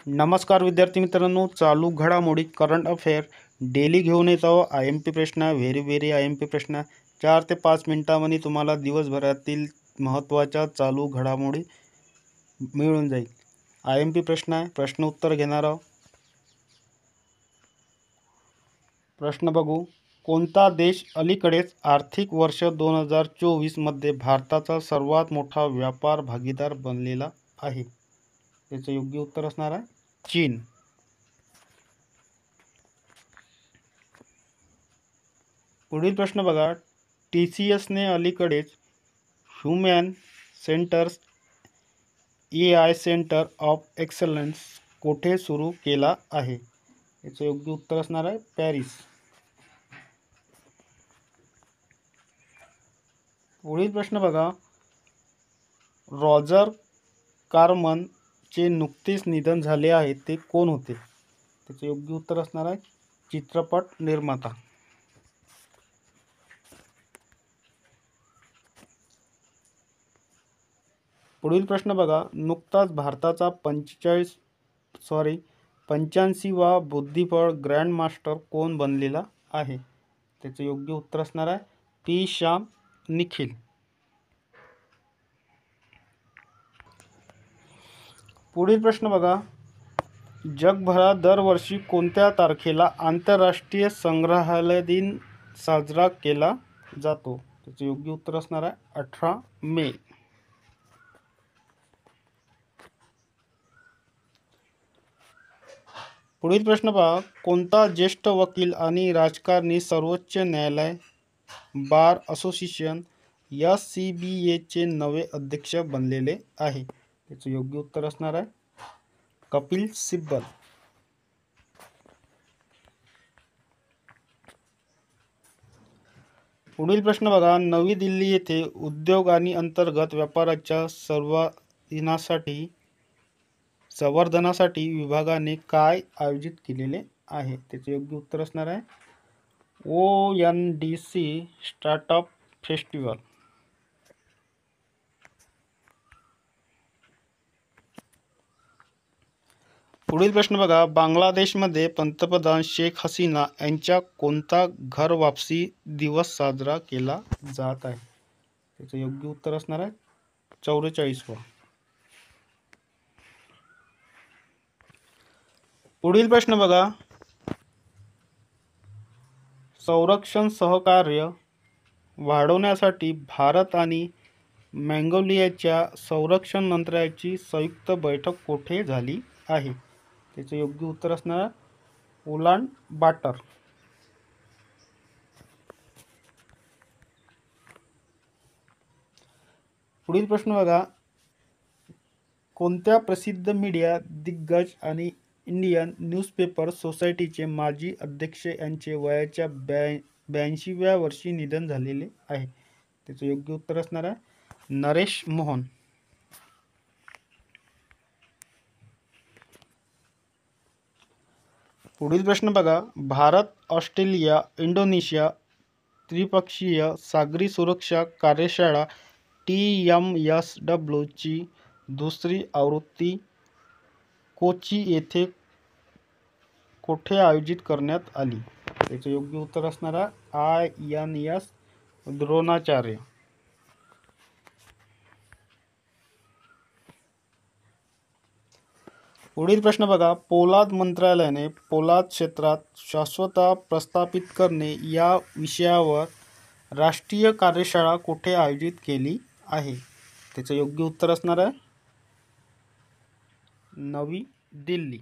नमस्कार विद्यार्थी मित्रांनो, चालू घडामोडी करंट अफेअर डेली घेऊन येत आहो. IMP प्रश्न, व्हेरी IMP प्रश्न 4 ते 5 मिनिटांमध्ये तुम्हाला दिवसभरातील महत्त्वाच्या चालू घडामोडी मिळून जाईल. IMP प्रश्न आहे, प्रश्न उत्तर घेणार आहोत. प्रश्न बघू. कोणता देश अलीकडेच आर्थिक वर्ष 2024 मध्ये भारताचा सर्वात मोठा व्यापार भागीदार बनलेला आहे? त्याचं योग्य उत्तर असणार आहे चीन. पुढील प्रश्न बघा. TCSने अलीकडेच human centres AI centre of excellence कोठे सुरू केला आहे? याचं योग्य उत्तर असणार आहे पॅरिस. पुढील प्रश्न बघा. रॉजर कार्मन चे नुकतेच निधन झाले आहे, ते कोण होते? त्याचे योग्य उत्तर असणार आहे चित्रपट निर्माता. पुढील प्रश्न बघा. नुकताच भारताचा 85वा बुद्धिबळ ग्रँड मास्टर कोण बनलेला आहे? त्याचे योग्य उत्तर असणार आहे P श्याम निखिल. पुढील प्रश्न बघा. जगभरात दरवर्षी कोणत्या तारखेला आंतरराष्ट्रीय संग्रहालय दिन साजरा केला जातो? त्याचे योग्य उत्तर असणार आहे 18 मे. पुढील प्रश्न पहा. कोणता ज्येष्ठ वकील आणि राजकारणी सर्वोच्च न्यायालय बार असोसिएशन SCBA चे नवे अध्यक्ष बनलेले आहे? त्याचे योग्य उत्तर असणार आहे कपिल सिब्बल. पुढील प्रश्न बघा. नवी दिल्ली येथे उद्योग आणि अंतर्गत व्यापाराच्या संवर्धनासाठी विभागाने काय आयोजित केलेले आहे? त्याचे योग्य उत्तर असणार आहे ONDC स्टार्टअप फेस्टिवल. पुढील प्रश्न बघा. बांगलादेशमध्ये पंतप्रधान शेख हसीना यांच्या कोणता घर वापसी दिवस साजरा केला जात आहे? त्याचं योग्य उत्तर असणार आहे 44वा. पुढील प्रश्न बघा. संरक्षण सहकार्य वाढवण्यासाठी भारत आणि मंगोलियाच्या संरक्षण मंत्र्यांची संयुक्त बैठक कोठे झाली आहे? त्याचे योग्य उत्तर असणार उलान बाटर. पुढील प्रश्न बघा. कोणत्या प्रसिद्ध मीडिया दिग्गज आणि इंडियन न्यूजपेपर सोसायटीचे माजी अध्यक्ष यांचे वयाच्या 82व्या वर्षी निधन झालेले आहे? त्याचे योग्य उत्तर असणार आहे नरेश मोहन. पुढील प्रश्न बघा. भारत ऑस्ट्रेलिया इंडोनेशिया त्रिपक्षीय सागरी सुरक्षा कार्यशाळा TMSW ची दुसरी आवृत्ती कोची येथे कोठे आयोजित करण्यात आली? त्याचे योग्य उत्तर असणार आहे INS द्रोणाचार्य. पुढील प्रश्न बघा. पोलाद मंत्रालयाने पोलाद क्षेत्रात शाश्वतता प्रस्थापित करणे या विषयावर राष्ट्रीय कार्यशाळा कोठे आयोजित केली आहे? त्याचे योग्य उत्तर असणार आहे नवी दिल्ली.